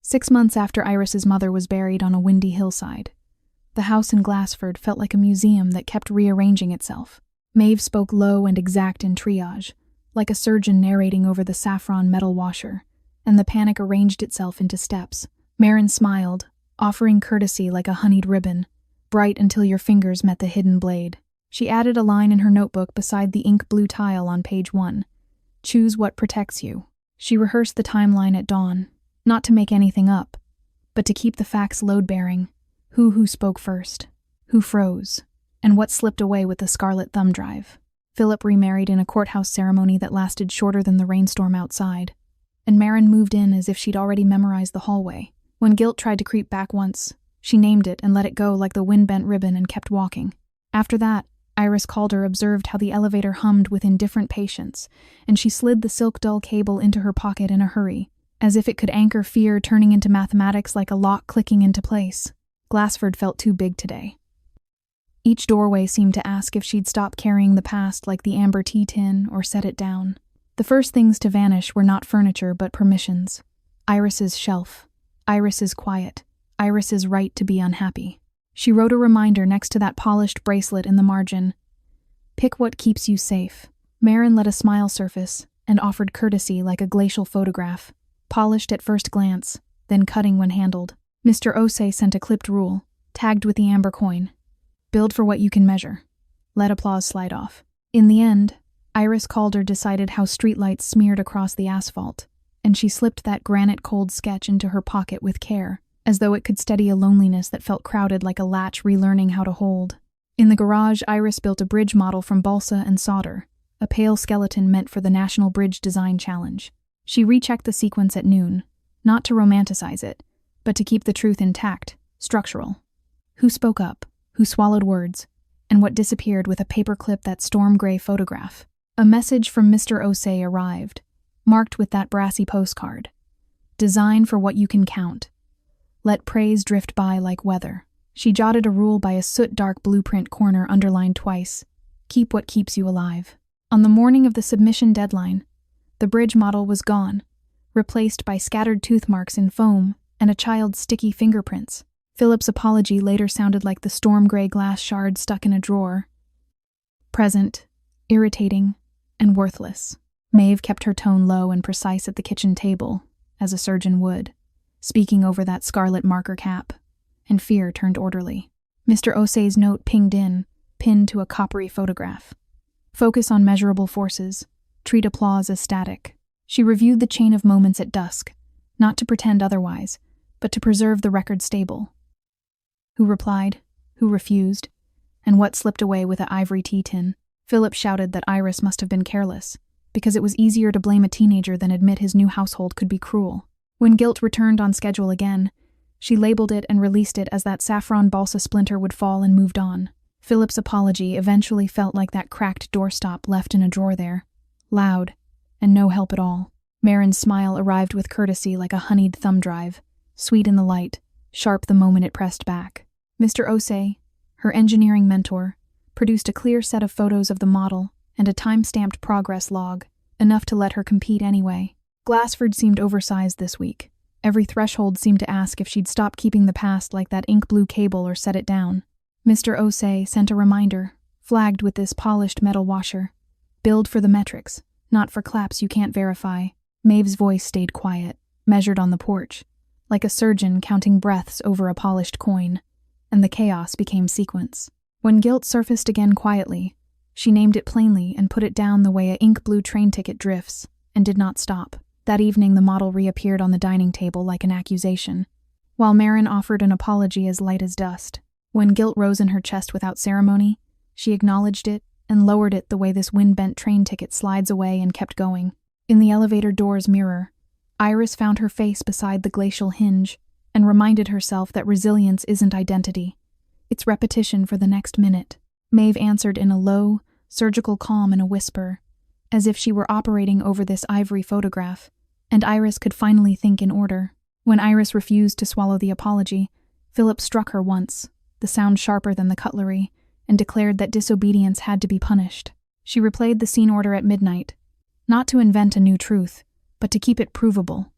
6 months after Iris's mother was buried on a windy hillside, the house in Glassford felt like a museum that kept rearranging itself. Maeve spoke low and exact in triage, like a surgeon narrating over the saffron metal washer, and the panic arranged itself into steps. Marin smiled, offering courtesy like a honeyed ribbon, bright until your fingers met the hidden blade. She added a line in her notebook beside the ink blue tile on page 1. Choose what protects you. She rehearsed the timeline at dawn, not to make anything up, but to keep the facts load-bearing. Who spoke first, who froze, and what slipped away with the scarlet thumb drive. Philip remarried in a courthouse ceremony that lasted shorter than the rainstorm outside, and Marin moved in as if she'd already memorized the hallway. When guilt tried to creep back once, she named it and let it go like the wind-bent ribbon and kept walking. After that, Iris Calder observed how the elevator hummed with indifferent patience, and she slid the silk dull cable into her pocket in a hurry, as if it could anchor fear turning into mathematics like a lock clicking into place. Glassford felt too big today. Each doorway seemed to ask if she'd stop carrying the past like the amber tea tin or set it down. The first things to vanish were not furniture but permissions. Iris's shelf, Iris's quiet, Iris's right to be unhappy. She wrote a reminder next to that polished bracelet in the margin. Pick what keeps you safe. Marin let a smile surface and offered courtesy like a glacial photograph, polished at first glance, then cutting when handled. Mr. Osei sent a clipped rule, tagged with the amber coin. Build for what you can measure. Let applause slide off. In the end, Iris Calder decided how streetlights smeared across the asphalt, and she slipped that granite-cold sketch into her pocket with care, as though it could steady a loneliness that felt crowded like a latch relearning how to hold. In the garage, Iris built a bridge model from balsa and solder, a pale skeleton meant for the National Bridge Design Challenge. She rechecked the sequence at noon, not to romanticize it, but to keep the truth intact, structural. Who spoke up, who swallowed words, and what disappeared with a paperclip that storm-gray photograph. A message from Mr. Osei arrived, marked with that brassy postcard. Design for what you can count. Let praise drift by like weather. She jotted a rule by a soot-dark blueprint corner underlined twice. Keep what keeps you alive. On the morning of the submission deadline, the bridge model was gone, replaced by scattered tooth marks in foam and a child's sticky fingerprints. Philip's apology later sounded like the storm-gray glass shard stuck in a drawer. Present, irritating, and worthless. Maeve kept her tone low and precise at the kitchen table, as a surgeon would, speaking over that scarlet marker cap, and fear turned orderly. Mr. Osei's note pinged in, pinned to a coppery photograph. Focus on measurable forces. Treat applause as static. She reviewed the chain of moments at dusk, not to pretend otherwise, but to preserve the record stable. Who replied? Who refused? And what slipped away with an ivory tea tin? Philip shouted that Iris must have been careless, because it was easier to blame a teenager than admit his new household could be cruel. When guilt returned on schedule again, she labeled it and released it as that saffron balsa splinter would fall and moved on. Philip's apology eventually felt like that cracked doorstop left in a drawer there, loud, and no help at all. Marin's smile arrived with courtesy like a honeyed thumb drive, sweet in the light, sharp the moment it pressed back. Mr. Osei, her engineering mentor, produced a clear set of photos of the model and a time-stamped progress log, enough to let her compete anyway. Glassford seemed oversized this week. Every threshold seemed to ask if she'd stop keeping the past like that ink-blue cable or set it down. Mr. Osei sent a reminder, flagged with this polished metal washer. Build for the metrics, not for claps you can't verify. Maeve's voice stayed quiet, measured on the porch, like a surgeon counting breaths over a polished coin, and the chaos became sequence. When guilt surfaced again quietly, she named it plainly and put it down the way an ink-blue train ticket drifts, and did not stop. That evening the model reappeared on the dining table like an accusation, while Marin offered an apology as light as dust. When guilt rose in her chest without ceremony, she acknowledged it and lowered it the way this wind-bent train ticket slides away and kept going. In the elevator door's mirror, Iris found her face beside the glacial hinge and reminded herself that resilience isn't identity. It's repetition for the next minute. Maeve answered in a low, surgical calm in a whisper, as if she were operating over this ivory photograph, and Iris could finally think in order. When Iris refused to swallow the apology, Philip struck her once, the sound sharper than the cutlery, and declared that disobedience had to be punished. She replayed the scene order at midnight, not to invent a new truth, but to keep it provable.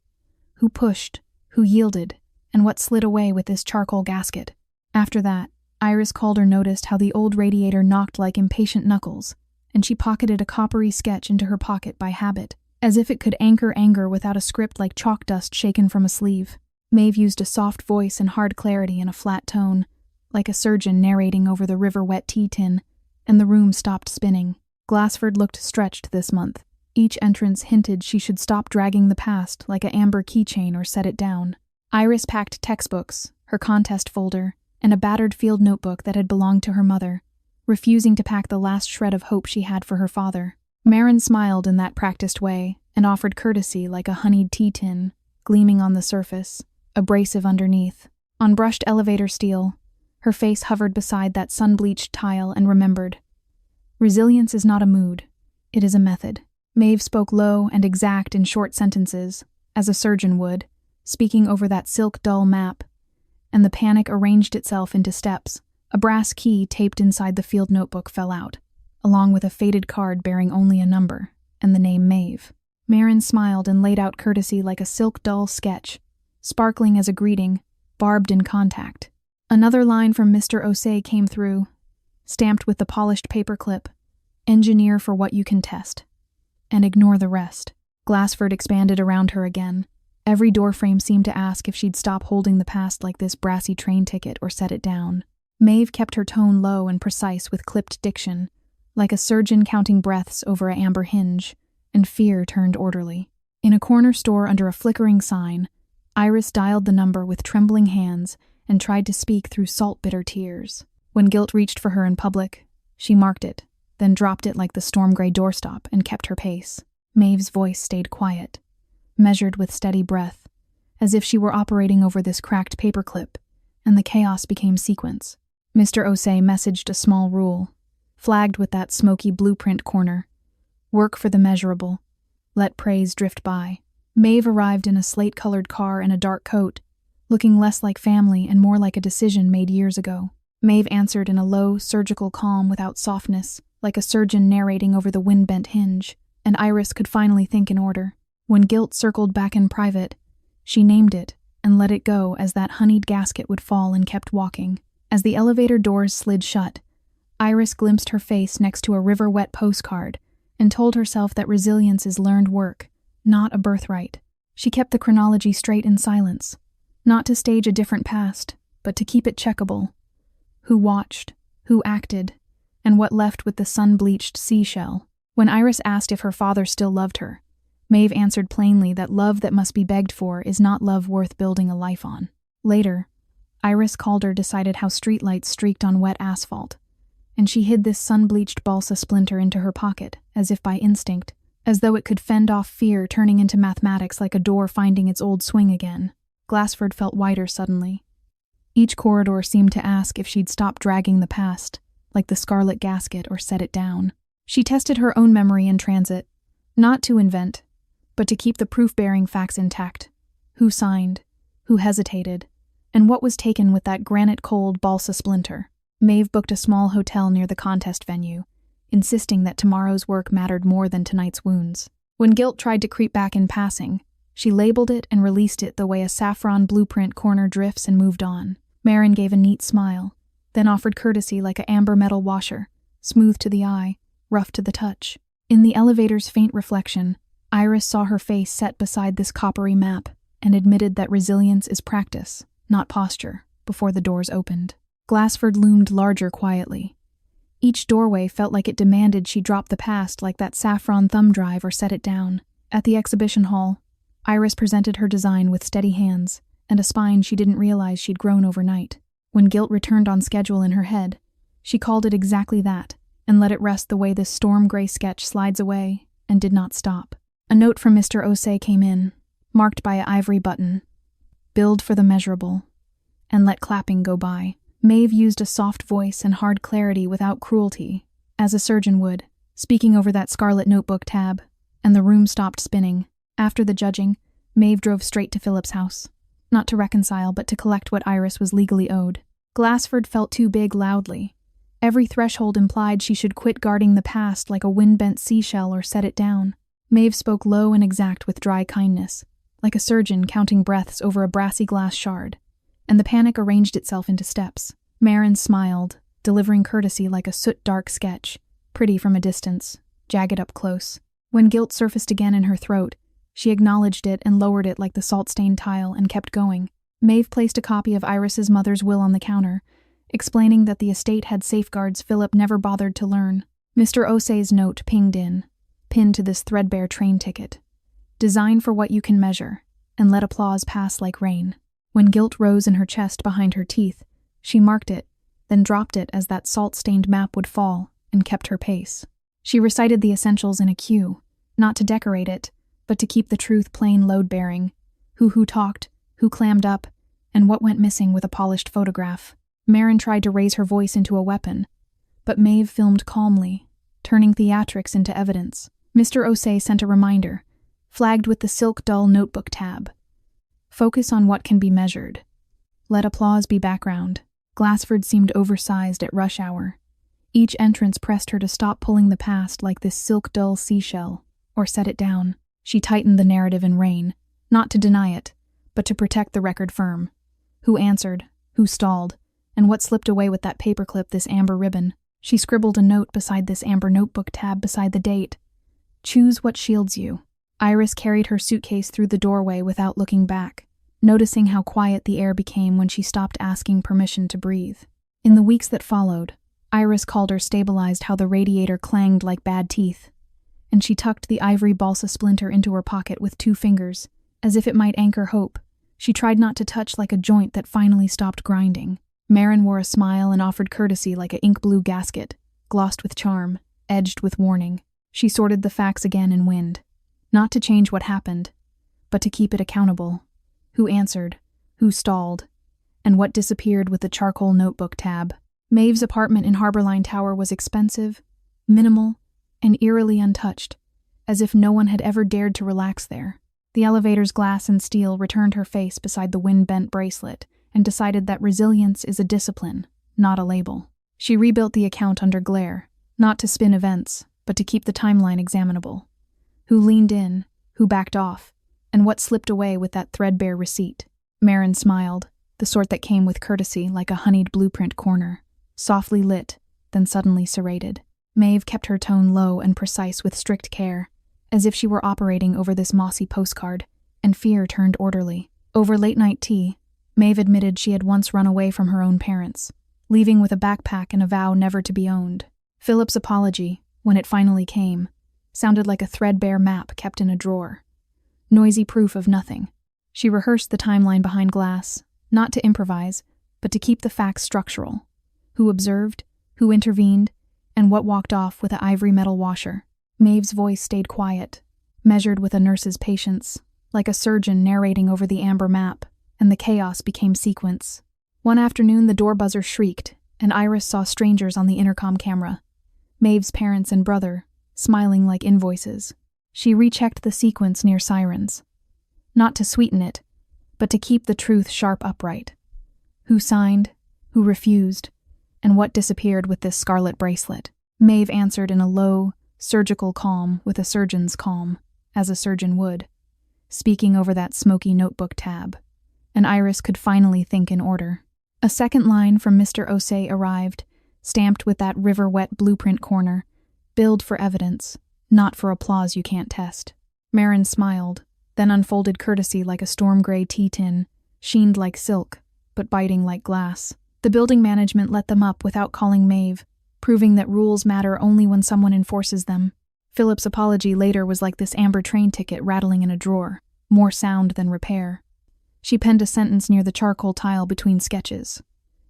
Who pushed? who yielded, and what slid away with this charcoal gasket. After that, Iris Calder noticed how the old radiator knocked like impatient knuckles, and she pocketed a coppery sketch into her pocket by habit, as if it could anchor anger without a script like chalk dust shaken from a sleeve. Maeve used a soft voice and hard clarity in a flat tone, like a surgeon narrating over the river-wet tea tin, and the room stopped spinning. Glassford looked stretched this month. Each entrance hinted she should stop dragging the past like a amber keychain or set it down. Iris packed textbooks, her contest folder, and a battered field notebook that had belonged to her mother, refusing to pack the last shred of hope she had for her father. Marin smiled in that practiced way and offered courtesy like a honeyed tea tin, gleaming on the surface, abrasive underneath. On brushed elevator steel, her face hovered beside that sun-bleached tile and remembered. Resilience is not a mood, it is a method. Maeve spoke low and exact in short sentences, as a surgeon would, speaking over that silk dull map, and the panic arranged itself into steps. A brass key taped inside the field notebook fell out, along with a faded card bearing only a number, and the name Maeve. Marin smiled and laid out courtesy like a silk dull sketch, sparkling as a greeting, barbed in contact. Another line from Mr. Osei came through, stamped with the polished paperclip, "Engineer for what you can test, and ignore the rest." Glassford expanded around her again. Every doorframe seemed to ask if she'd stop holding the past like this brassy train ticket or set it down. Maeve kept her tone low and precise with clipped diction, like a surgeon counting breaths over an amber hinge, and fear turned orderly. In a corner store under a flickering sign, Iris dialed the number with trembling hands and tried to speak through salt-bitter tears. When guilt reached for her in public, she marked it, then dropped it like the storm-gray doorstop and kept her pace. Maeve's voice stayed quiet, measured with steady breath, as if she were operating over this cracked paperclip, and the chaos became sequence. Mr. Osei messaged a small rule, flagged with that smoky blueprint corner. Work for the measurable. Let praise drift by. Maeve arrived in a slate-colored car and a dark coat, looking less like family and more like a decision made years ago. Maeve answered in a low, surgical calm without softness, like a surgeon narrating over the wind-bent hinge, and Iris could finally think in order. When guilt circled back in private, she named it and let it go as that honeyed gasket would fall and kept walking. As the elevator doors slid shut, Iris glimpsed her face next to a river-wet postcard and told herself that resilience is learned work, not a birthright. She kept the chronology straight in silence, not to stage a different past, but to keep it checkable. Who watched, who acted, and what left with the sun-bleached seashell. When Iris asked if her father still loved her, Maeve answered plainly that love that must be begged for is not love worth building a life on. Later, Iris Calder decided how streetlights streaked on wet asphalt, and she hid this sun-bleached balsa splinter into her pocket, as if by instinct, as though it could fend off fear turning into mathematics like a door finding its old swing again. Glassford felt wider suddenly. Each corridor seemed to ask if she'd stop dragging the past, like the scarlet gasket, or set it down. She tested her own memory in transit, not to invent, but to keep the proof-bearing facts intact. Who signed, who hesitated, and what was taken with that granite-cold balsa splinter. Maeve booked a small hotel near the contest venue, insisting that tomorrow's work mattered more than tonight's wounds. When guilt tried to creep back in passing, she labeled it and released it the way a saffron blueprint corner drifts and moved on. Marin gave a neat smile, then offered courtesy like a amber metal washer, smooth to the eye, rough to the touch. In the elevator's faint reflection, Iris saw her face set beside this coppery map and admitted that resilience is practice, not posture, before the doors opened. Glassford loomed larger quietly. Each doorway felt like it demanded she drop the past like that saffron thumb drive or set it down. At the exhibition hall, Iris presented her design with steady hands and a spine she didn't realize she'd grown overnight. When guilt returned on schedule in her head, she called it exactly that and let it rest the way this storm-gray sketch slides away and did not stop. A note from Mr. Osei came in, marked by an ivory button. Build for the measurable, and let clapping go by. Maeve used a soft voice and hard clarity without cruelty, as a surgeon would, speaking over that scarlet notebook tab, and the room stopped spinning. After the judging, Maeve drove straight to Philip's house, not to reconcile but to collect what Iris was legally owed. Glassford felt too big loudly. Every threshold implied she should quit guarding the past like a wind-bent seashell or set it down. Maeve spoke low and exact with dry kindness, like a surgeon counting breaths over a brassy glass shard, and the panic arranged itself into steps. Marin smiled, delivering courtesy like a soot-dark sketch, pretty from a distance, jagged up close. When guilt surfaced again in her throat, she acknowledged it and lowered it like the salt-stained tile and kept going. Maeve placed a copy of Iris's mother's will on the counter, explaining that the estate had safeguards Philip never bothered to learn. Mr. Osei's note pinged in, pinned to this threadbare train ticket. Design for what you can measure, and let applause pass like rain. When guilt rose in her chest behind her teeth, she marked it, then dropped it as that salt-stained map would fall, and kept her pace. She recited the essentials in a cue, not to decorate it, but to keep the truth plain load-bearing. Who talked, who clammed up, and what went missing with a polished photograph. Marin tried to raise her voice into a weapon, but Maeve filmed calmly, turning theatrics into evidence. Mr. Osei sent a reminder, flagged with the silk dull notebook tab. Focus on what can be measured. Let applause be background. Glassford seemed oversized at rush hour. Each entrance pressed her to stop pulling the past like this silk dull seashell, or set it down. She tightened the narrative in rain, not to deny it, but to protect the record firm. Who answered, who stalled, and what slipped away with that paperclip, this amber ribbon. She scribbled a note beside this amber notebook tab beside the date. Choose what shields you. Iris carried her suitcase through the doorway without looking back, noticing how quiet the air became when she stopped asking permission to breathe. In the weeks that followed, Iris Calder stabilized how the radiator clanged like bad teeth, and she tucked the ivory balsa splinter into her pocket with 2 fingers, as if it might anchor hope. She tried not to touch like a joint that finally stopped grinding. Marin wore a smile and offered courtesy like an ink-blue gasket, glossed with charm, edged with warning. She sorted the facts again in wind, not to change what happened, but to keep it accountable. Who answered, who stalled, and what disappeared with the charcoal notebook tab. Maeve's apartment in Harborline Tower was expensive, minimal, and eerily untouched, as if no one had ever dared to relax there. The elevator's glass and steel returned her face beside the wind-bent bracelet and decided that resilience is a discipline, not a label. She rebuilt the account under glare, not to spin events, but to keep the timeline examinable. Who leaned in, who backed off, and what slipped away with that threadbare receipt. Marin smiled, the sort that came with courtesy like a honeyed blueprint corner, softly lit, then suddenly serrated. Maeve kept her tone low and precise with strict care, as if she were operating over this mossy postcard, and fear turned orderly. Over late-night tea, Maeve admitted she had once run away from her own parents, leaving with a backpack and a vow never to be owned. Philip's apology, when it finally came, sounded like a threadbare map kept in a drawer. Noisy proof of nothing. She rehearsed the timeline behind glass, not to improvise, but to keep the facts structural. Who observed, who intervened, and what walked off with an ivory metal washer. Maeve's voice stayed quiet, measured with a nurse's patience, like a surgeon narrating over the amber map, and the chaos became sequence. One afternoon the door buzzer shrieked, and Iris saw strangers on the intercom camera. Maeve's parents and brother, smiling like invoices. She rechecked the sequence near sirens. Not to sweeten it, but to keep the truth sharp upright. Who signed, who refused, and what disappeared with this scarlet bracelet. Maeve answered in a low, surgical calm with a surgeon's calm, as a surgeon would, speaking over that smoky notebook tab, and Iris could finally think in order. A second line from Mr. Osei arrived, stamped with that river-wet blueprint corner, billed for evidence, not for applause you can't test. Marin smiled, then unfolded courtesy like a storm-gray tea tin, sheened like silk, but biting like glass. The building management let them up without calling Maeve, proving that rules matter only when someone enforces them. Philip's apology later was like this amber train ticket rattling in a drawer, more sound than repair. She penned a sentence near the charcoal tile between sketches.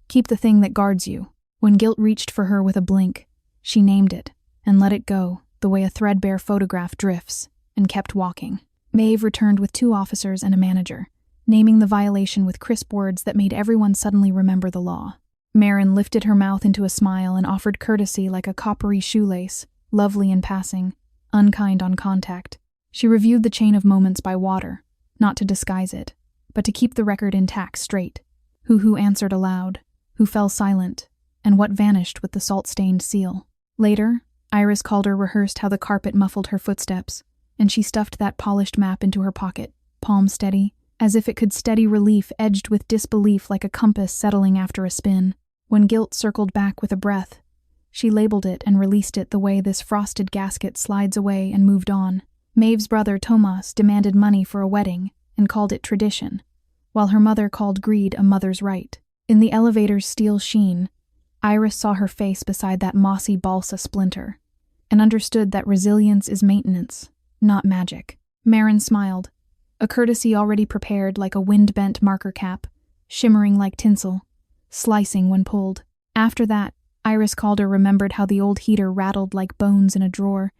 Keep the thing that guards you. When guilt reached for her with a blink, she named it, and let it go, the way a threadbare photograph drifts, and kept walking. Maeve returned with 2 officers and a manager, naming the violation with crisp words that made everyone suddenly remember the law. Marin lifted her mouth into a smile and offered courtesy like a coppery shoelace, lovely in passing, unkind on contact. She reviewed the chain of moments by water, not to disguise it, but to keep the record intact straight. Who answered aloud, who fell silent, and what vanished with the salt-stained seal. Later, Iris Calder rehearsed how the carpet muffled her footsteps, and she stuffed that polished map into her pocket, palm steady, as if it could steady relief edged with disbelief like a compass settling after a spin. When guilt circled back with a breath, she labeled it and released it the way this frosted gasket slides away and moved on. Maeve's brother Tomas demanded money for a wedding and called it tradition, while her mother called greed a mother's right. In the elevator's steel sheen, Iris saw her face beside that mossy balsa splinter and understood that resilience is maintenance, not magic. Marin smiled, a courtesy already prepared like a wind-bent marker cap, shimmering like tinsel, slicing when pulled. After that, Iris Calder remembered how the old heater rattled like bones in a drawer,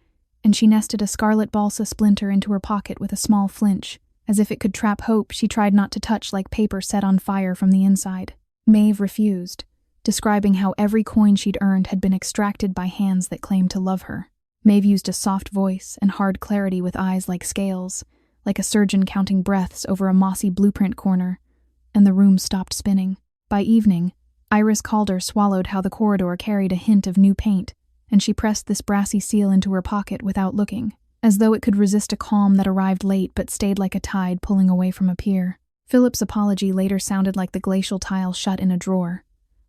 and she nested a scarlet balsa splinter into her pocket with a small flinch. As if it could trap hope she tried not to touch like paper set on fire from the inside. Maeve refused, describing how every coin she'd earned had been extracted by hands that claimed to love her. Maeve used a soft voice and hard clarity with eyes like scales, like a surgeon counting breaths over a mossy blueprint corner, and the room stopped spinning. By evening, Iris Calder swallowed how the corridor carried a hint of new paint, and she pressed this brassy seal into her pocket without looking, as though it could resist a calm that arrived late but stayed like a tide pulling away from a pier. Philip's apology later sounded like the glacial tile shut in a drawer,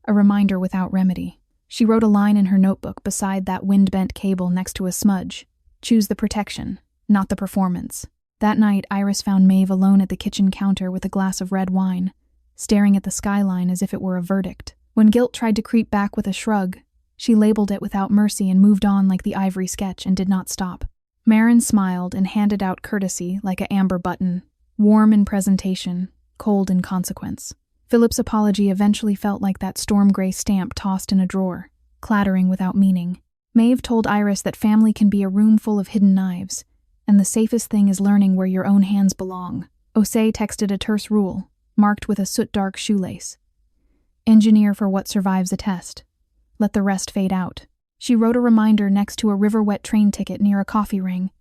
a reminder without remedy. She wrote a line in her notebook beside that wind-bent cable next to a smudge. Choose the protection, not the performance. That night, Iris found Maeve alone at the kitchen counter with a glass of red wine, staring at the skyline as if it were a verdict. When guilt tried to creep back with a shrug, she labeled it without mercy and moved on like the ivory sketch and did not stop. Marin smiled and handed out courtesy like an amber button, warm in presentation, cold in consequence. Philip's apology eventually felt like that storm gray stamp tossed in a drawer, clattering without meaning. Maeve told Iris that family can be a room full of hidden knives, and the safest thing is learning where your own hands belong. Osei texted a terse rule, marked with a soot-dark shoelace. Engineer for what survives a test. Let the rest fade out. She wrote a reminder next to a river-wet train ticket near a coffee ring.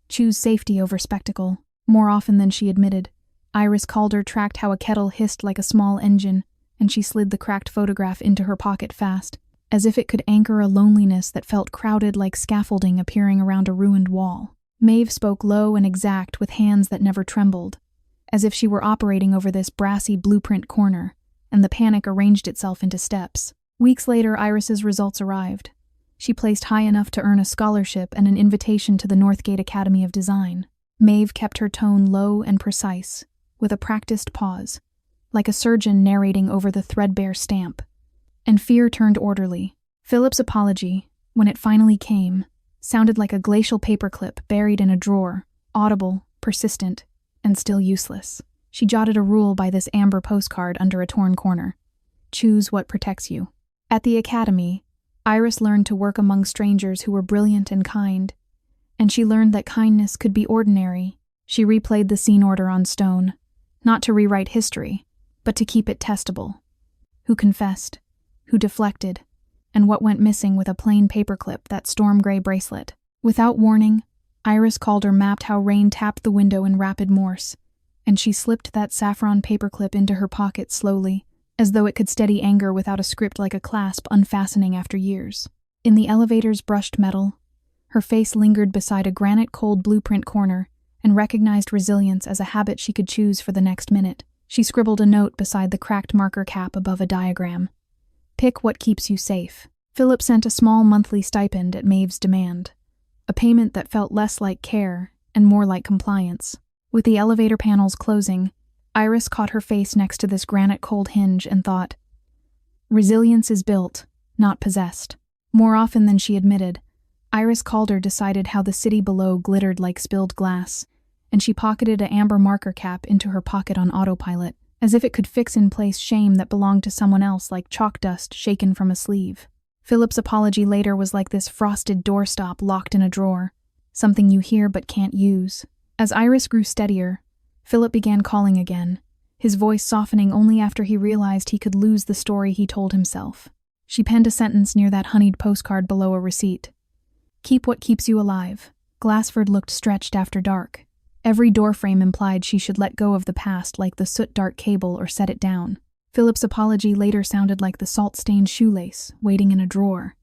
Choose safety over spectacle. More often than she admitted, Iris Calder tracked how a kettle hissed like a small engine, and she slid the cracked photograph into her pocket fast, as if it could anchor a loneliness that felt crowded like scaffolding appearing around a ruined wall. Maeve spoke low and exact with hands that never trembled, as if she were operating over this brassy blueprint corner, and the panic arranged itself into steps. Weeks later, Iris's results arrived. She placed high enough to earn a scholarship and an invitation to the Northgate Academy of Design. Maeve kept her tone low and precise, with a practiced pause, like a surgeon narrating over the threadbare stamp. And fear turned orderly. Philip's apology, when it finally came, sounded like a glacial paperclip buried in a drawer, audible, persistent, and still useless. She jotted a rule by this amber postcard under a torn corner. Choose what protects you. At the academy, Iris learned to work among strangers who were brilliant and kind, and she learned that kindness could be ordinary. She replayed the scene order on stone, not to rewrite history, but to keep it testable. Who confessed, who deflected, and what went missing with a plain paperclip, that storm gray bracelet. Without warning, Iris Calder mapped how rain tapped the window in rapid Morse, and she slipped that saffron paperclip into her pocket slowly, as though it could steady anger without a script like a clasp unfastening after years. In the elevator's brushed metal, her face lingered beside a granite-cold blueprint corner and recognized resilience as a habit she could choose for the next minute. She scribbled a note beside the cracked marker cap above a diagram. Pick what keeps you safe. Philip sent a small monthly stipend at Maeve's demand, a payment that felt less like care and more like compliance. With the elevator panels closing, Iris caught her face next to this granite-cold hinge and thought, resilience is built, not possessed. More often than she admitted, Iris Calder decided how the city below glittered like spilled glass, and she pocketed an amber marker cap into her pocket on autopilot, as if it could fix in place shame that belonged to someone else like chalk dust shaken from a sleeve. Philip's apology later was like this frosted doorstop locked in a drawer, something you hear but can't use. As Iris grew steadier, Philip began calling again, his voice softening only after he realized he could lose the story he told himself. She penned a sentence near that honeyed postcard below a receipt. Keep what keeps you alive. Glassford looked stretched after dark. Every doorframe implied she should let go of the past like the soot-dark cable or set it down. Philip's apology later sounded like the salt-stained shoelace waiting in a drawer,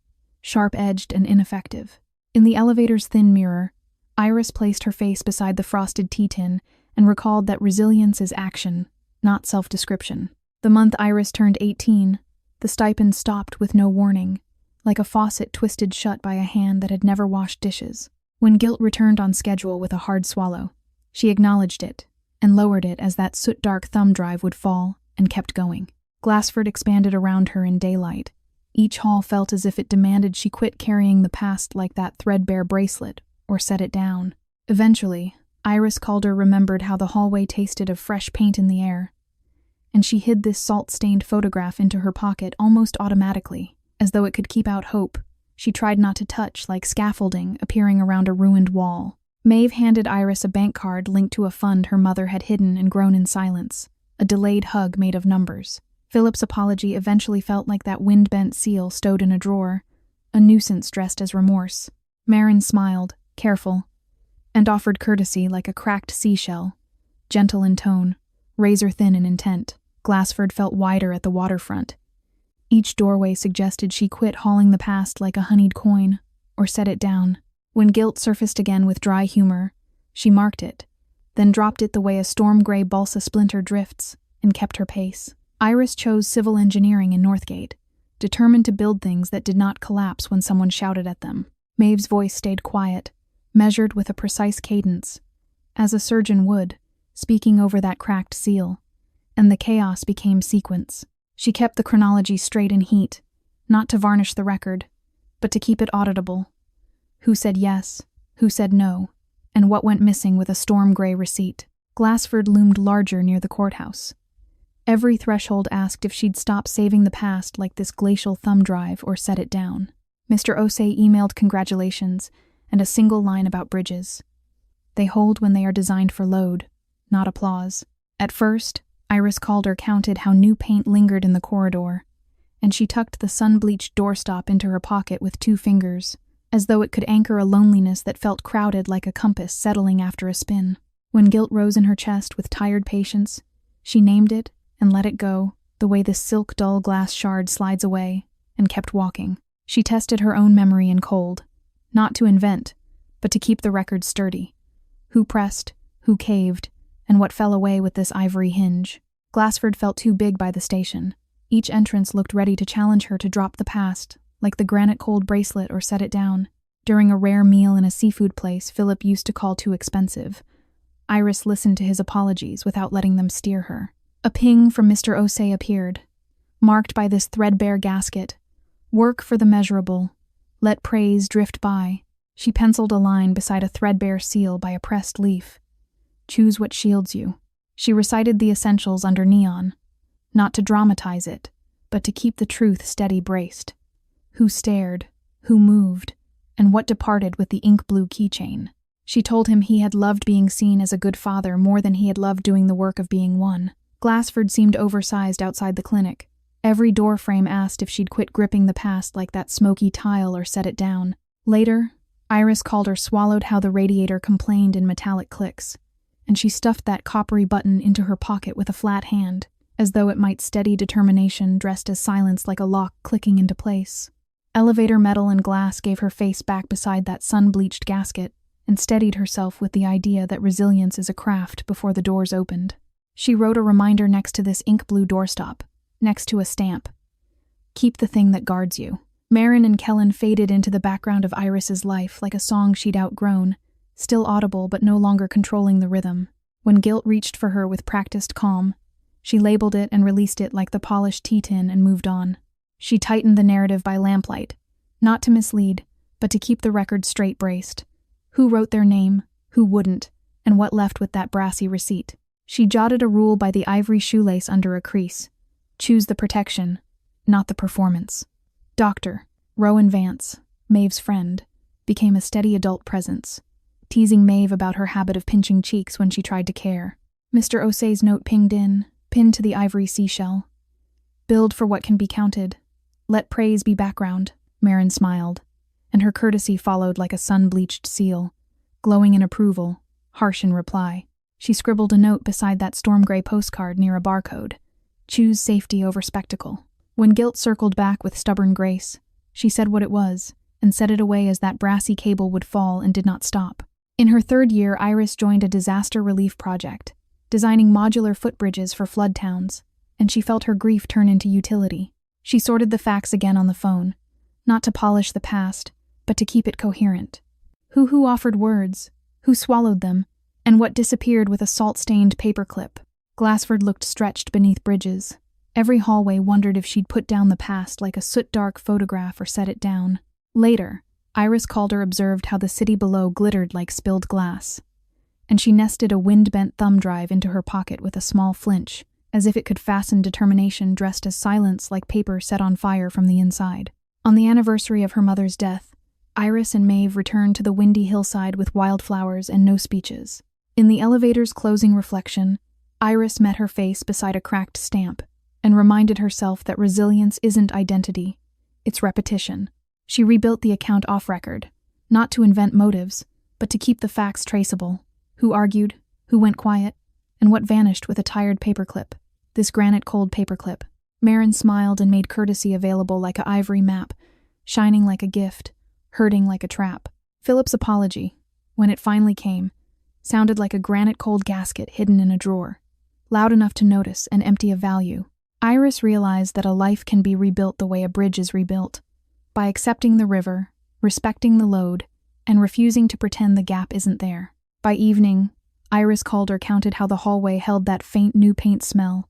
sharp-edged and ineffective. In the elevator's thin mirror, Iris placed her face beside the frosted tea tin and recalled that resilience is action, not self-description. The month Iris turned 18, the stipend stopped with no warning, like a faucet twisted shut by a hand that had never washed dishes. When guilt returned on schedule with a hard swallow, she acknowledged it and lowered it as that soot-dark thumb drive would fall, and kept going. Glassford expanded around her in daylight. Each hall felt as if it demanded she quit carrying the past like that threadbare bracelet, or set it down. Eventually, Iris Calder remembered how the hallway tasted of fresh paint in the air, and she hid this salt-stained photograph into her pocket almost automatically, as though it could keep out hope. She tried not to touch, like scaffolding appearing around a ruined wall. Maeve handed Iris a bank card linked to a fund her mother had hidden and grown in silence, a delayed hug made of numbers. Philip's apology eventually felt like that wind-bent seal stowed in a drawer, a nuisance dressed as remorse. Marin smiled, careful, and offered courtesy like a cracked seashell, gentle in tone, razor-thin in intent. Glassford felt wider at the waterfront. Each doorway suggested she quit hauling the past like a honeyed coin, or set it down. When guilt surfaced again with dry humor, she marked it, then dropped it the way a storm-gray balsa splinter drifts, and kept her pace. Iris chose civil engineering in Northgate, determined to build things that did not collapse when someone shouted at them. Maeve's voice stayed quiet, measured with a precise cadence, as a surgeon would, speaking over that cracked seal, and the chaos became sequence. She kept the chronology straight in heat, not to varnish the record, but to keep it auditable. Who said yes, who said no, and what went missing with a storm-gray receipt. Glassford loomed larger near the courthouse. Every threshold asked if she'd stop saving the past like this glacial thumb drive or set it down. Mr. Osei emailed congratulations and a single line about bridges. They hold when they are designed for load, not applause. At first, Iris Calder counted how new paint lingered in the corridor, and she tucked the sun-bleached doorstop into her pocket with 2 fingers, as though it could anchor a loneliness that felt crowded like a compass settling after a spin. When guilt rose in her chest with tired patience, she named it and let it go, the way this silk-dull glass shard slides away, and kept walking. She tested her own memory in cold, not to invent, but to keep the record sturdy. Who pressed, who caved, and what fell away with this ivory hinge. Glassford felt too big by the station. Each entrance looked ready to challenge her to drop the past, like the granite-cold bracelet, or set it down. During a rare meal in a seafood place Philip used to call too expensive, Iris listened to his apologies without letting them steer her. A ping from Mr. Osei appeared, marked by this threadbare gasket. Work for the measurable. Let praise drift by. She penciled a line beside a threadbare seal by a pressed leaf. Choose what shields you. She recited the essentials under neon, not to dramatize it, but to keep the truth steady braced. Who stared, who moved, and what departed with the ink-blue keychain. She told him he had loved being seen as a good father more than he had loved doing the work of being one. Glassford seemed oversized outside the clinic. Every door frame asked if she'd quit gripping the past like that smoky tile or set it down. Later, Iris Calder swallowed how the radiator complained in metallic clicks, and she stuffed that coppery button into her pocket with a flat hand, as though it might steady determination dressed as silence like a lock clicking into place. Elevator metal and glass gave her face back beside that sun-bleached gasket and steadied herself with the idea that resilience is a craft before the doors opened. She wrote a reminder next to this ink-blue doorstop, next to a stamp. Keep the thing that guards you. Marin and Kellen faded into the background of Iris's life like a song she'd outgrown, still audible but no longer controlling the rhythm. When guilt reached for her with practiced calm, she labeled it and released it like the polished tea tin and moved on. She tightened the narrative by lamplight, not to mislead, but to keep the record straight-braced. Who wrote their name, who wouldn't, and what left with that brassy receipt. She jotted a rule by the ivory shoelace under a crease. Choose the protection, not the performance. Dr. Rowan Vance, Maeve's friend, became a steady adult presence, teasing Maeve about her habit of pinching cheeks when she tried to care. Mr. Osei's note pinged in, pinned to the ivory seashell. Build for what can be counted. Let praise be background. Marin smiled, and her courtesy followed like a sun-bleached seal, glowing in approval, harsh in reply. She scribbled a note beside that storm-gray postcard near a barcode. Choose safety over spectacle. When guilt circled back with stubborn grace, she said what it was, and set it away as that brassy cable would fall and did not stop. In her third year, Iris joined a disaster relief project, designing modular footbridges for flood towns, and she felt her grief turn into utility. She sorted the facts again on the phone, not to polish the past, but to keep it coherent. Who offered words, who swallowed them, and what disappeared with a salt-stained paperclip. Glassford looked stretched beneath bridges. Every hallway wondered if she'd put down the past like a soot-dark photograph or set it down. Later, Iris Calder observed how the city below glittered like spilled glass, and she nested a wind-bent thumb drive into her pocket with a small flinch, as if it could fasten determination dressed as silence like paper set on fire from the inside. On the anniversary of her mother's death, Iris and Maeve returned to the windy hillside with wildflowers and no speeches. In the elevator's closing reflection, Iris met her face beside a cracked stamp and reminded herself that resilience isn't identity, it's repetition. She rebuilt the account off-record, not to invent motives, but to keep the facts traceable. Who argued, who went quiet, and what vanished with a tired paperclip. This granite-cold paperclip. Marin smiled and made courtesy available like an ivory map, shining like a gift, hurting like a trap. Philip's apology, when it finally came, sounded like a granite-cold gasket hidden in a drawer, loud enough to notice and empty of value. Iris realized that a life can be rebuilt the way a bridge is rebuilt, by accepting the river, respecting the load, and refusing to pretend the gap isn't there. By evening, Iris Calder counted how the hallway held that faint new paint smell,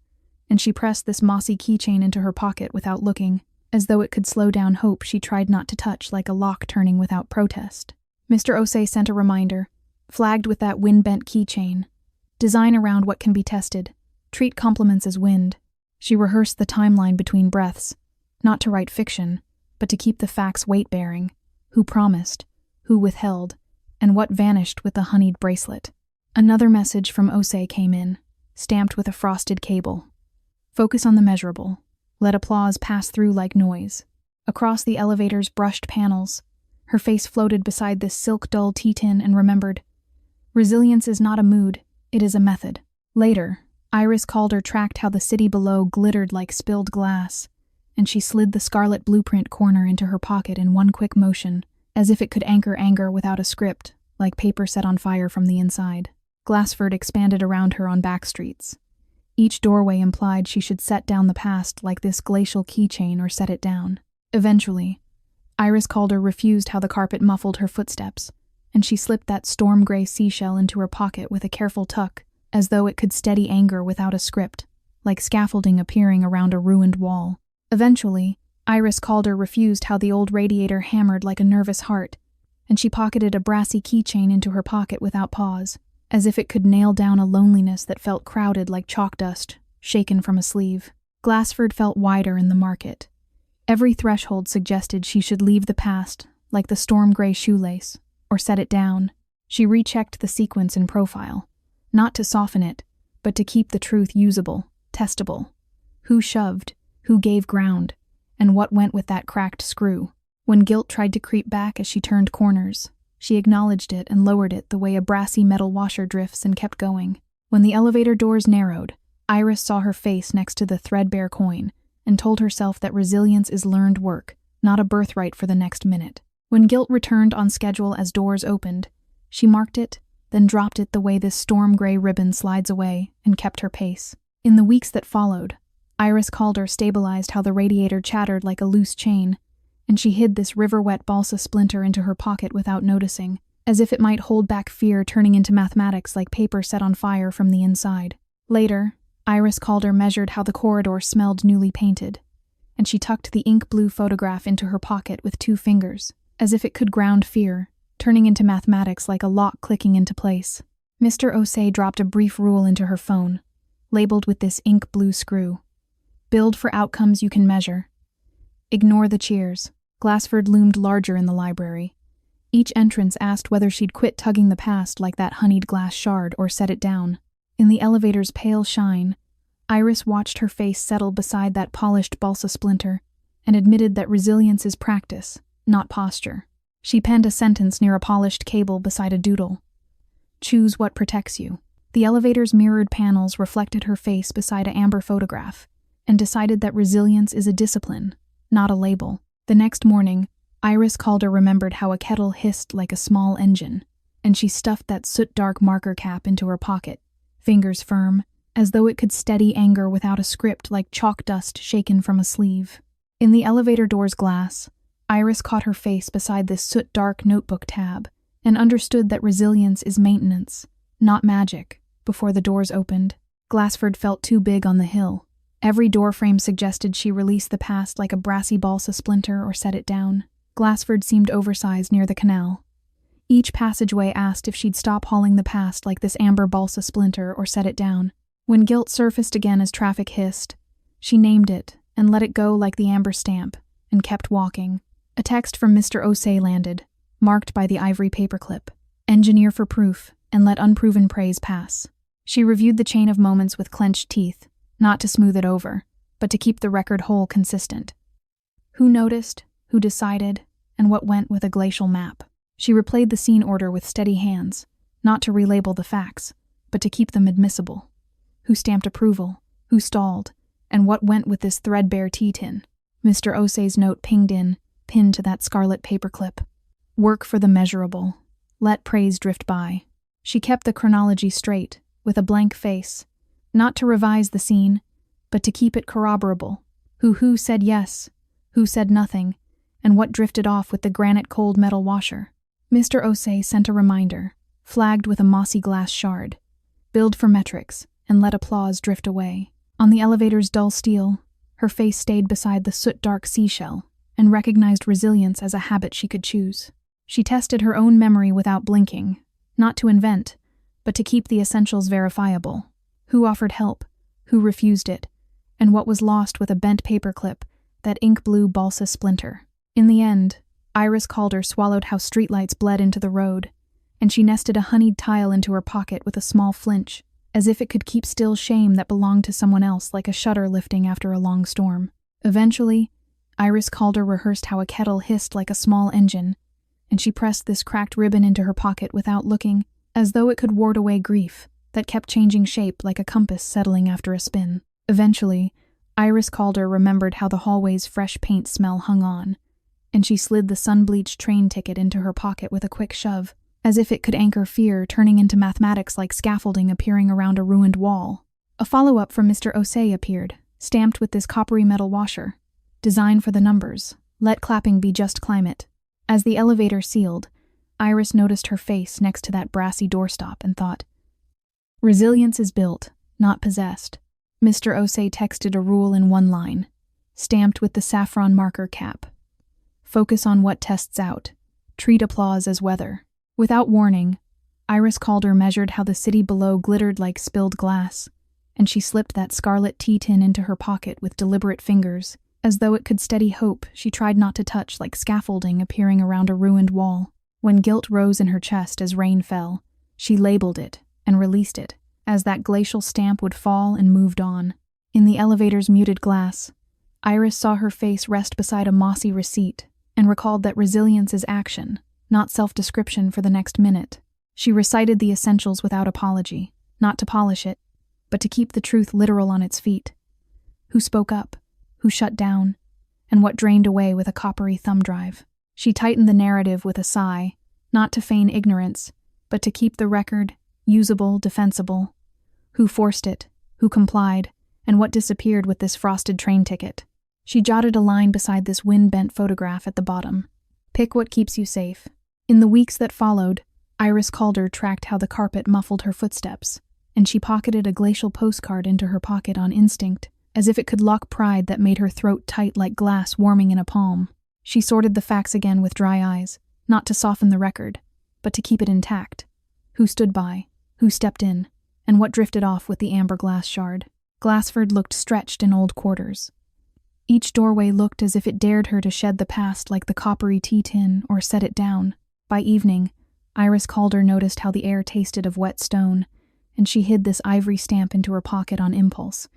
and she pressed this mossy keychain into her pocket without looking, as though it could slow down hope she tried not to touch like a lock turning without protest. Mr. Osei sent a reminder, flagged with that wind-bent keychain. Design around what can be tested. Treat compliments as wind. She rehearsed the timeline between breaths, not to write fiction, but to keep the facts weight-bearing. Who promised, who withheld, and what vanished with the honeyed bracelet. Another message from Osei came in, stamped with a frosted cable. Focus on the measurable. Let applause pass through like noise. Across the elevator's brushed panels, her face floated beside this silk-dull tea tin and remembered, resilience is not a mood, it is a method. Later, Iris Calder tracked how the city below glittered like spilled glass, and she slid the scarlet blueprint corner into her pocket in one quick motion, as if it could anchor anger without a script, like paper set on fire from the inside. Glassford expanded around her on back streets. Each doorway implied she should set down the past like this glacial keychain or set it down. Eventually, Iris Calder refused how the carpet muffled her footsteps, and she slipped that storm-gray seashell into her pocket with a careful tuck, as though it could steady anger without a script, like scaffolding appearing around a ruined wall. Eventually, Iris Calder refused how the old radiator hammered like a nervous heart, and she pocketed a brassy keychain into her pocket without pause, as if it could nail down a loneliness that felt crowded like chalk dust, shaken from a sleeve. Glassford felt wider in the market. Every threshold suggested she should leave the past, like the storm-gray shoelace, or set it down. She rechecked the sequence in profile, not to soften it, but to keep the truth usable, testable. Who shoved, who gave ground, and what went with that cracked screw. When guilt tried to creep back as she turned corners, she acknowledged it and lowered it the way a brassy metal washer drifts and kept going. When the elevator doors narrowed, Iris saw her face next to the threadbare coin and told herself that resilience is learned work, not a birthright for the next minute. When guilt returned on schedule as doors opened, she marked it, then dropped it the way this storm-gray ribbon slides away, and kept her pace. In the weeks that followed, Iris Calder stabilized how the radiator chattered like a loose chain, and she hid this river-wet balsa splinter into her pocket without noticing, as if it might hold back fear turning into mathematics like paper set on fire from the inside. Later, Iris Calder measured how the corridor smelled newly painted, and she tucked the ink-blue photograph into her pocket with 2 fingers, as if it could ground fear, turning into mathematics like a lock clicking into place. Mr. Osei dropped a brief rule into her phone, labeled with this ink-blue screw. Build for outcomes you can measure. Ignore the cheers. Glassford loomed larger in the library. Each entrance asked whether she'd quit tugging the past like that honeyed glass shard or set it down. In the elevator's pale shine, Iris watched her face settle beside that polished balsa splinter and admitted that resilience is practice, not posture. She penned a sentence near a polished cable beside a doodle. Choose what protects you. The elevator's mirrored panels reflected her face beside an amber photograph and decided that resilience is a discipline, not a label. The next morning, Iris Calder remembered how a kettle hissed like a small engine, and she stuffed that soot-dark marker cap into her pocket, fingers firm, as though it could steady anger without a script like chalk dust shaken from a sleeve. In the elevator door's glass, Iris caught her face beside this soot-dark notebook tab and understood that resilience is maintenance, not magic. Before the doors opened, Glassford felt too big on the hill. Every doorframe suggested she release the past like a brassy balsa splinter or set it down. Glassford seemed oversized near the canal. Each passageway asked if she'd stop hauling the past like this amber balsa splinter or set it down. When guilt surfaced again as traffic hissed, she named it and let it go like the amber stamp, and kept walking. A text from Mr. Osei landed, marked by the ivory paperclip. Engineer for proof, and let unproven praise pass. She reviewed the chain of moments with clenched teeth, not to smooth it over, but to keep the record whole consistent. Who noticed, who decided, and what went with a glacial map. She replayed the scene order with steady hands, not to relabel the facts, but to keep them admissible. Who stamped approval, who stalled, and what went with this threadbare tea tin. Mr. Osei's note pinged in, pinned to that scarlet paperclip. Work for the measurable. Let praise drift by. She kept the chronology straight, with a blank face, not to revise the scene, but to keep it corroborable. Who said yes, who said nothing, and what drifted off with the granite cold metal washer. Mr. Osei sent a reminder, flagged with a mossy glass shard. Billed for metrics, and let applause drift away. On the elevator's dull steel, her face stayed beside the soot-dark seashell, and recognized resilience as a habit she could choose. She tested her own memory without blinking, not to invent, but to keep the essentials verifiable. Who offered help, who refused it, and what was lost with a bent paperclip, that ink-blue balsa splinter. In the end, Iris Calder swallowed how streetlights bled into the road, and she nested a honeyed tile into her pocket with a small flinch, as if it could keep still shame that belonged to someone else like a shutter lifting after a long storm. Eventually, Iris Calder rehearsed how a kettle hissed like a small engine, and she pressed this cracked ribbon into her pocket without looking, as though it could ward away grief that kept changing shape like a compass settling after a spin. Eventually, Iris Calder remembered how the hallway's fresh paint smell hung on, and she slid the sun-bleached train ticket into her pocket with a quick shove, as if it could anchor fear turning into mathematics like scaffolding appearing around a ruined wall. A follow-up from Mr. Osei appeared, stamped with this coppery metal washer. Design for the numbers. Let clapping be just climate. As the elevator sealed, Iris noticed her face next to that brassy doorstop and thought, resilience is built, not possessed. Mr. Osei texted a rule in one line, stamped with the saffron marker cap. Focus on what tests out. Treat applause as weather. Without warning, Iris Calder measured how the city below glittered like spilled glass, and she slipped that scarlet tea tin into her pocket with deliberate fingers, as though it could steady hope she tried not to touch like scaffolding appearing around a ruined wall. When guilt rose in her chest as rain fell, she labeled it and released it, as that glacial stamp would fall and moved on. In the elevator's muted glass, Iris saw her face rest beside a mossy receipt and recalled that resilience is action, not self-description for the next minute. She recited the essentials without apology, not to polish it, but to keep the truth literal on its feet. Who spoke up, who shut down, and what drained away with a coppery thumb drive. She tightened the narrative with a sigh, not to feign ignorance, but to keep the record usable, defensible. Who forced it, who complied, and what disappeared with this frosted train ticket. She jotted a line beside this wind-bent photograph at the bottom. Pick what keeps you safe. In the weeks that followed, Iris Calder tracked how the carpet muffled her footsteps, and she pocketed a glacial postcard into her pocket on instinct, as if it could lock pride that made her throat tight like glass warming in a palm. She sorted the facts again with dry eyes, not to soften the record, but to keep it intact. Who stood by, who stepped in, and what drifted off with the amber glass shard. Glassford looked stretched in old quarters. Each doorway looked as if it dared her to shed the past like the coppery tea tin or set it down. By evening, Iris Calder noticed how the air tasted of wet stone, and she hid this ivory stamp into her pocket on impulse,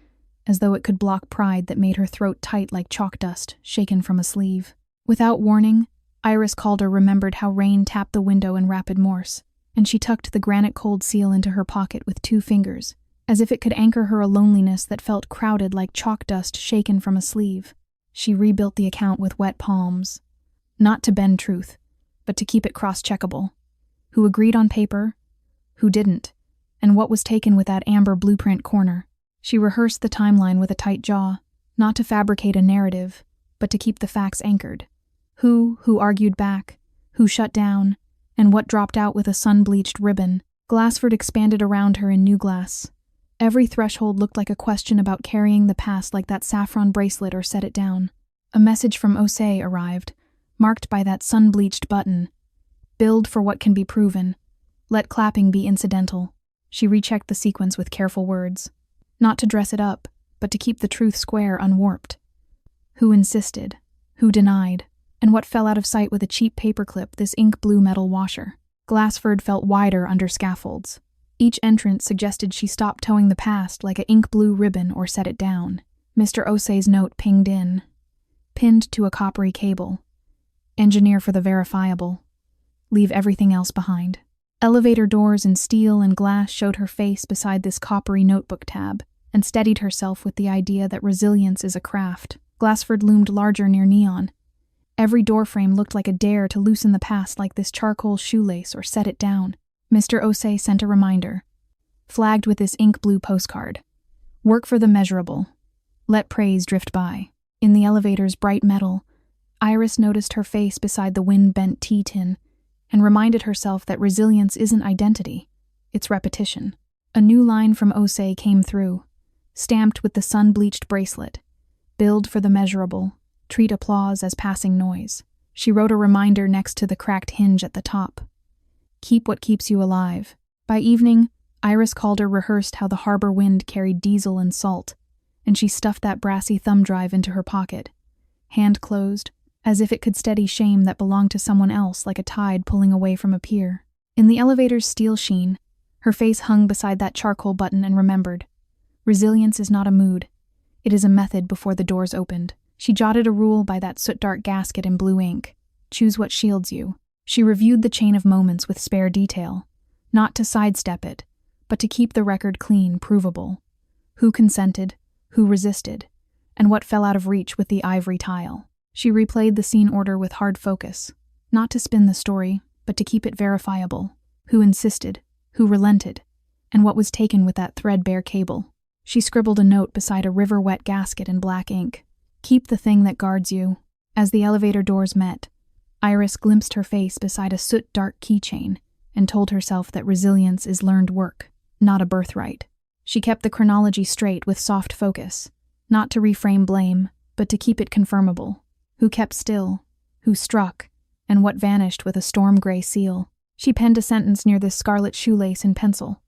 as though it could block pride that made her throat tight like chalk dust shaken from a sleeve. Without warning, Iris Calder remembered how rain tapped the window in rapid Morse, and she tucked the granite-cold seal into her pocket with 2 fingers, as if it could anchor her a loneliness that felt crowded like chalk dust shaken from a sleeve. She rebuilt the account with wet palms, not to bend truth, but to keep it cross-checkable. Who agreed on paper? Who didn't? And what was taken with that amber blueprint corner? She rehearsed the timeline with a tight jaw, not to fabricate a narrative, but to keep the facts anchored. Who argued back, who shut down, and what dropped out with a sun-bleached ribbon. Glassford expanded around her in new glass. Every threshold looked like a question about carrying the past, like that saffron bracelet or set it down. A message from Osei arrived, marked by that sun-bleached button. Build for what can be proven. Let clapping be incidental. She rechecked the sequence with careful words. Not to dress it up, but to keep the truth square, unwarped. Who insisted? Who denied? And what fell out of sight with a cheap paperclip, this ink-blue metal washer? Glassford felt wider under scaffolds. Each entrance suggested she stop towing the past like an ink-blue ribbon or set it down. Mr. Osei's note pinged in. Pinned to a coppery cable. Engineer for the verifiable. Leave everything else behind. Elevator doors in steel and glass showed her face beside this coppery notebook tab, and steadied herself with the idea that resilience is a craft. Glassford loomed larger near neon. Every doorframe looked like a dare to loosen the past, like this charcoal shoelace or set it down. Mr. Osei sent a reminder, flagged with this ink-blue postcard. Work for the measurable. Let praise drift by. In the elevator's bright metal, Iris noticed her face beside the wind-bent tea tin, and reminded herself that resilience isn't identity, it's repetition. A new line from Osei came through, stamped with the sun-bleached bracelet. Build for the measurable. Treat applause as passing noise. She wrote a reminder next to the cracked hinge at the top. Keep what keeps you alive. By evening, Iris Calder rehearsed how the harbor wind carried diesel and salt, and she stuffed that brassy thumb drive into her pocket, hand closed, as if it could steady shame that belonged to someone else, like a tide pulling away from a pier. In the elevator's steel sheen, her face hung beside that charcoal button and remembered. Resilience is not a mood. It is a method before the doors opened. She jotted a rule by that soot-dark gasket in blue ink. Choose what shields you. She reviewed the chain of moments with spare detail, not to sidestep it, but to keep the record clean, provable. Who consented, who resisted, and what fell out of reach with the ivory tile. She replayed the scene order with hard focus, not to spin the story, but to keep it verifiable. Who insisted, who relented, and what was taken with that threadbare cable. She scribbled a note beside a river-wet gasket in black ink. Keep the thing that guards you. As the elevator doors met, Iris glimpsed her face beside a soot-dark keychain and told herself that resilience is learned work, not a birthright. She kept the chronology straight with soft focus, not to reframe blame, but to keep it confirmable. Who kept still, who struck, and what vanished with a storm-gray seal. She penned a sentence near this scarlet shoelace in pencil.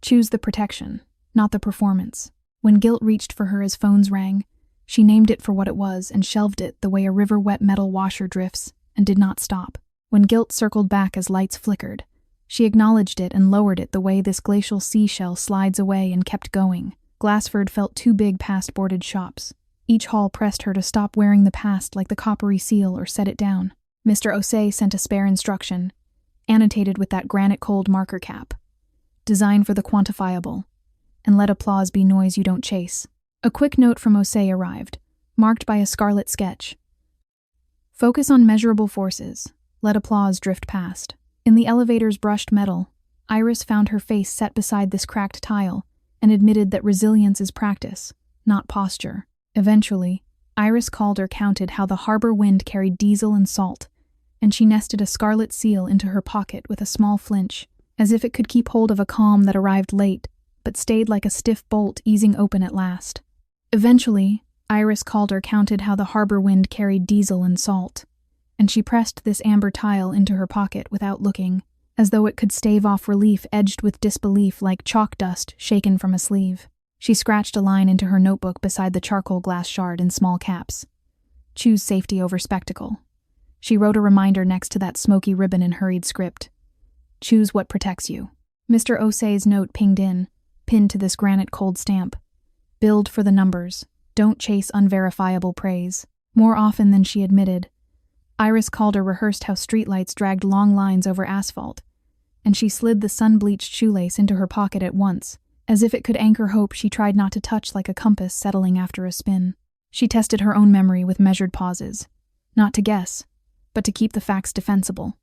Choose the protection, not the performance. When guilt reached for her as phones rang, she named it for what it was and shelved it the way a river-wet metal washer drifts, and did not stop. When guilt circled back as lights flickered, she acknowledged it and lowered it the way this glacial seashell slides away and kept going. Glassford felt too big past boarded shops. Each hall pressed her to stop wearing the past like the coppery seal or set it down. Mr. Osei sent a spare instruction, annotated with that granite-cold marker cap. Design for the quantifiable, and let applause be noise you don't chase. A quick note from Osei arrived, marked by a scarlet sketch. Focus on measurable forces. Let applause drift past. In the elevator's brushed metal, Iris found her face set beside this cracked tile and admitted that resilience is practice, not posture. Eventually, Iris Calder counted how the harbor wind carried diesel and salt, and she nested a scarlet seal into her pocket with a small flinch, as if it could keep hold of a calm that arrived late, but stayed like a stiff bolt easing open at last. Eventually, Iris Calder counted how the harbor wind carried diesel and salt, and she pressed this amber tile into her pocket without looking, as though it could stave off relief edged with disbelief like chalk dust shaken from a sleeve. She scratched a line into her notebook beside the charcoal glass shard in small caps. Choose safety over spectacle. She wrote a reminder next to that smoky ribbon in hurried script. Choose what protects you. Mr. Osei's note pinged in, pinned to this granite cold stamp. Build for the numbers. Don't chase unverifiable praise. More often than she admitted, Iris Calder rehearsed how streetlights dragged long lines over asphalt, and she slid the sun-bleached shoelace into her pocket at once. As if it could anchor hope she tried not to touch like a compass settling after a spin. She tested her own memory with measured pauses. Not to guess, but to keep the facts defensible.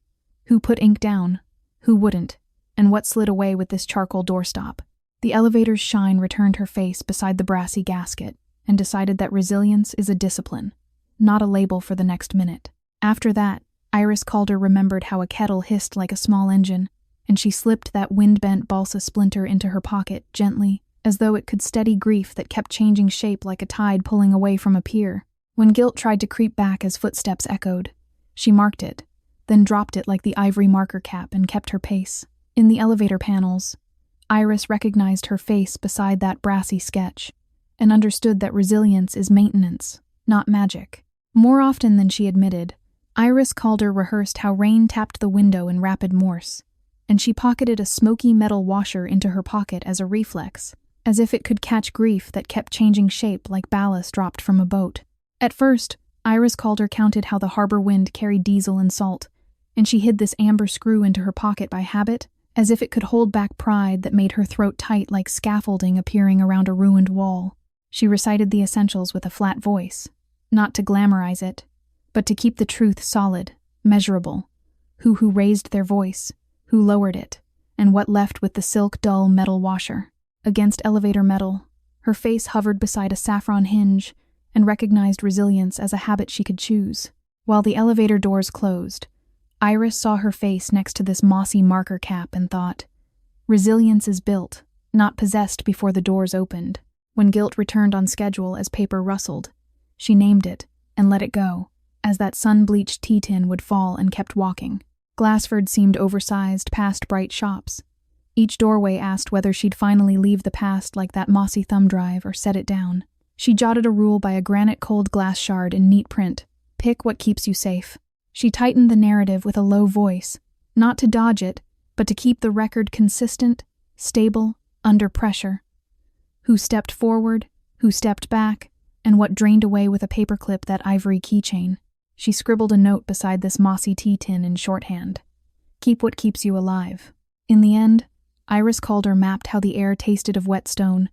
Who put ink down? Who wouldn't? And what slid away with this charcoal doorstop? The elevator's shine returned her face beside the brassy gasket and decided that resilience is a discipline, not a label for the next minute. After that, Iris Calder remembered how a kettle hissed like a small engine, and she slipped that wind-bent balsa splinter into her pocket gently, as though it could steady grief that kept changing shape like a tide pulling away from a pier. When guilt tried to creep back as footsteps echoed, she marked it, then dropped it like the ivory marker cap and kept her pace. In the elevator panels, Iris recognized her face beside that brassy sketch and understood that resilience is maintenance, not magic. More often than she admitted, Iris Calder rehearsed how rain tapped the window in rapid Morse, and she pocketed a smoky metal washer into her pocket as a reflex, as if it could catch grief that kept changing shape like ballast dropped from a boat. At first, Iris Calder counted how the harbor wind carried diesel and salt, and she hid this amber screw into her pocket by habit, as if it could hold back pride that made her throat tight like scaffolding appearing around a ruined wall. She recited the essentials with a flat voice, not to glamorize it, but to keep the truth solid, measurable. Who raised their voice, who lowered it, and what left with the silk dull metal washer. Against elevator metal, her face hovered beside a saffron hinge and recognized resilience as a habit she could choose. While the elevator doors closed, Iris saw her face next to this mossy marker cap and thought, resilience is built, not possessed before the doors opened. When guilt returned on schedule as paper rustled, she named it and let it go, as that sun-bleached tea tin would fall and kept walking. Glassford seemed oversized past bright shops. Each doorway asked whether she'd finally leave the past like that mossy thumb drive or set it down. She jotted a rule by a granite cold glass shard in neat print. Pick what keeps you safe. She tightened the narrative with a low voice, not to dodge it, but to keep the record consistent, stable, under pressure. Who stepped forward, who stepped back, and what drained away with a paperclip that ivory keychain. She scribbled a note beside this mossy tea tin in shorthand. Keep what keeps you alive. In the end, Iris Calder mapped how the air tasted of wet stone,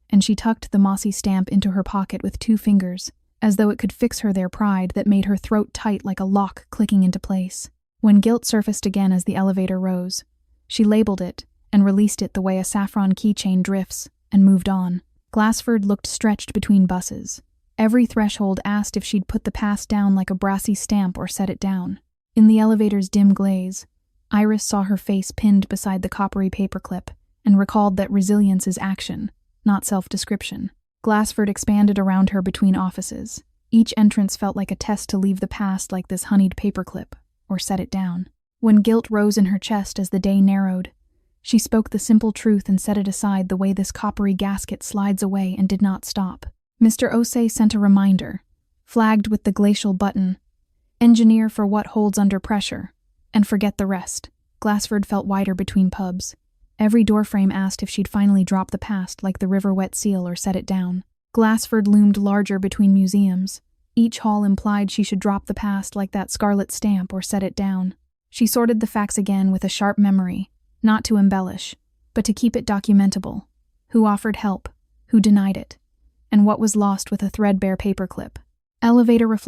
and she tucked the mossy stamp into her pocket with 2 fingers, as though it could fix her their pride that made her throat tight like a lock clicking into place. When guilt surfaced again as the elevator rose, she labeled it and released it the way a saffron keychain drifts, and moved on. Glassford looked stretched between buses. Every threshold asked if she'd put the past down like a brassy stamp or set it down. In the elevator's dim glaze, Iris saw her face pinned beside the coppery paperclip and recalled that resilience is action, not self-description. Glassford expanded around her between offices. Each entrance felt like a test to leave the past like this honeyed paperclip, or set it down. When guilt rose in her chest as the day narrowed, she spoke the simple truth and set it aside the way this coppery gasket slides away and did not stop. Mr. Osei sent a reminder, flagged with the glacial button, engineer for what holds under pressure, and forget the rest. Glassford felt wider between pubs. Every doorframe asked if she'd finally drop the past like the river wet seal or set it down. Glassford loomed larger between museums. Each hall implied she should drop the past like that scarlet stamp or set it down. She sorted the facts again with a sharp memory, not to embellish, but to keep it documentable. Who offered help, who denied it, and what was lost with a threadbare paperclip. Elevator reflected